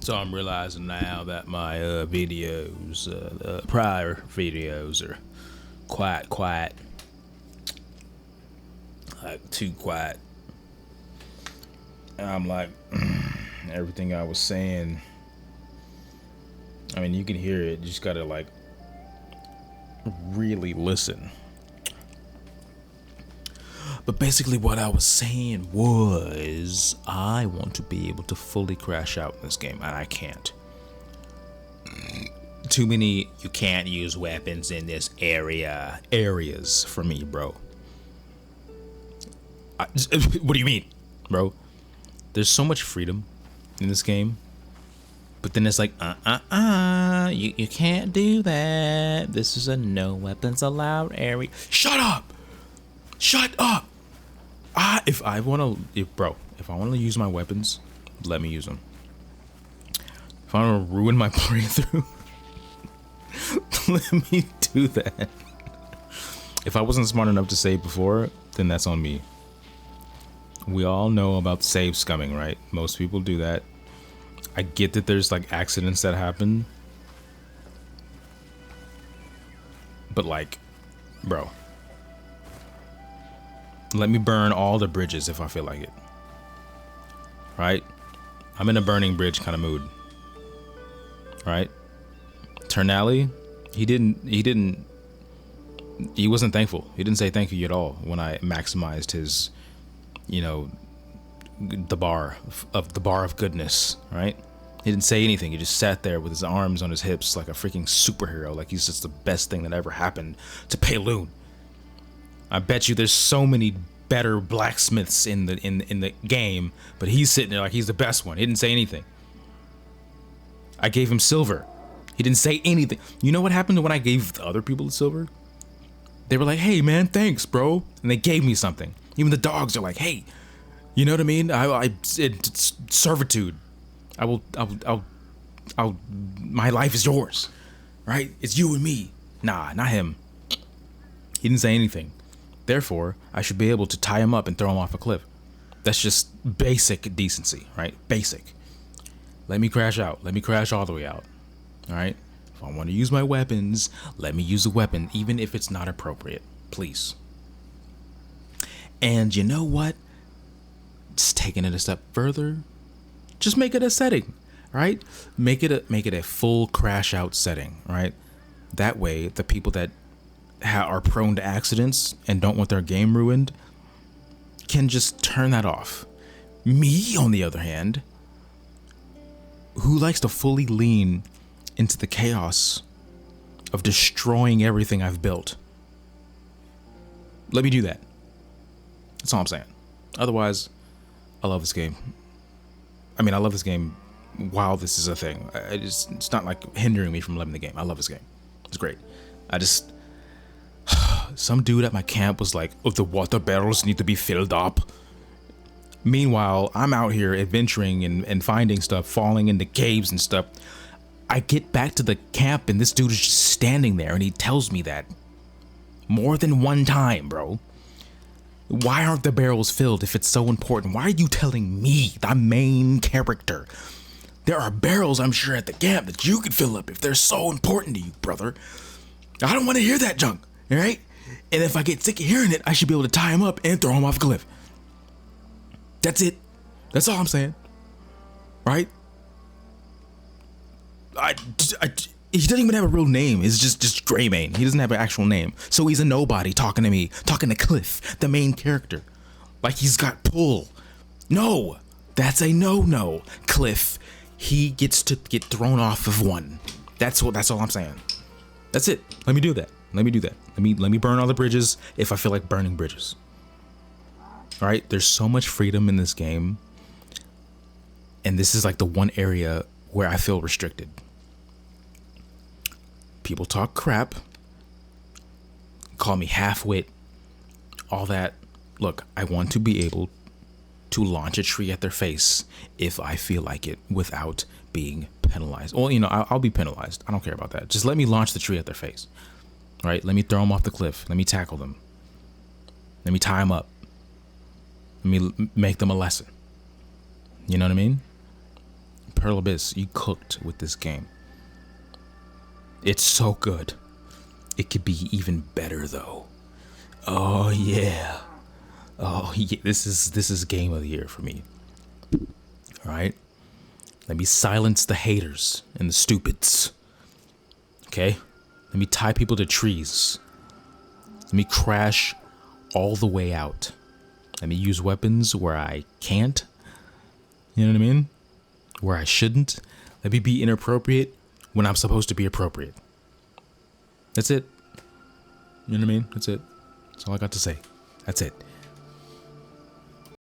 So I'm realizing now that my videos, prior videos, are quiet, like too quiet. And I'm like, everything I was saying. I mean, you can hear it. You just gotta like really listen. But basically, what I was saying was, I want to be able to fully crash out in this game, and I can't. Too many, you can't use weapons in this areas for me, bro. What do you mean, bro? There's so much freedom in this game, but then it's like, you can't do that. This is a no weapons allowed area. Shut up! Shut up! If I want to use my weapons, let me use them. If I want to ruin my playthrough, let me do that. If I wasn't smart enough to save before, then that's on me. We all know about save scumming, right? Most people do that. I get that there's like accidents that happen, but like, bro, let me burn all the bridges if I feel like it. Right? I'm in a burning bridge kind of mood. Right? Ternali, he wasn't thankful. He didn't say thank you at all when I maximized his, the bar of goodness, right? He didn't say anything. He just sat there with his arms on his hips like a freaking superhero, like he's just the best thing that ever happened to Payloon. I bet you there's so many better blacksmiths in the game, but he's sitting there like he's the best one. He didn't say anything. I gave him silver. He didn't say anything. You know what happened when I gave the other people the silver? They were like, "Hey man, thanks, bro," and they gave me something. Even the dogs are like, "Hey, you know what I mean? It's servitude. I'll. My life is yours, right? It's you and me." Nah, not him. He didn't say anything. Therefore, I should be able to tie him up and throw him off a cliff. That's just basic decency, right? Basic. Let me crash out. Let me crash all the way out. All right? If I want to use my weapons, let me use a weapon, even if it's not appropriate. Please. And you know what? Just taking it a step further, just make it a setting, right? Make it a full crash out setting, right? That way, the people that are prone to accidents and don't want their game ruined can just turn that off. Me, on the other hand, who likes to fully lean into the chaos of destroying everything I've built, let me do that. That's all I'm saying. Otherwise, I love this game. I mean, I love this game while this is a thing. It's not like hindering me from loving the game. I love this game. It's great. Some dude at my camp was like, "Oh, the water barrels need to be filled up." Meanwhile, I'm out here adventuring and finding stuff, falling into caves and stuff. I get back to the camp and this dude is just standing there and he tells me that more than one time, bro. Why aren't the barrels filled if it's so important? Why are you telling me, the main character? There are barrels, I'm sure, at the camp that you could fill up if they're so important to you, brother. I don't want to hear that junk, all right? And if I get sick of hearing it, I should be able to tie him up and throw him off a cliff. That's it. That's all I'm saying. Right? He doesn't even have a real name. It's just Greymane. He doesn't have an actual name. So he's a nobody talking to me, talking to Cliff, the main character. Like he's got pull. No, that's a no. Cliff, he gets to get thrown off of one. That's all I'm saying. That's it. Let me do that. Let me burn all the bridges if I feel like burning bridges. All right, there's so much freedom in this game. And this is like the one area where I feel restricted. People talk crap, call me half-wit, all that. Look, I want to be able to launch a tree at their face if I feel like it without being penalized. Well, I'll be penalized. I don't care about that. Just let me launch the tree at their face. Right? Let me throw them off the cliff. Let me tackle them. Let me tie them up. Let me make them a lesson. You know what I mean? Pearl Abyss, you cooked with this game. It's so good. It could be even better though. Oh yeah. Oh yeah. This is game of the year for me. All right. Let me silence the haters and the stupids. Okay? Let me tie people to trees. Let me crash all the way out. Let me use weapons where I can't. You know what I mean? Where I shouldn't. Let me be inappropriate when I'm supposed to be appropriate. That's it. You know what I mean? That's it. That's all I got to say. That's it.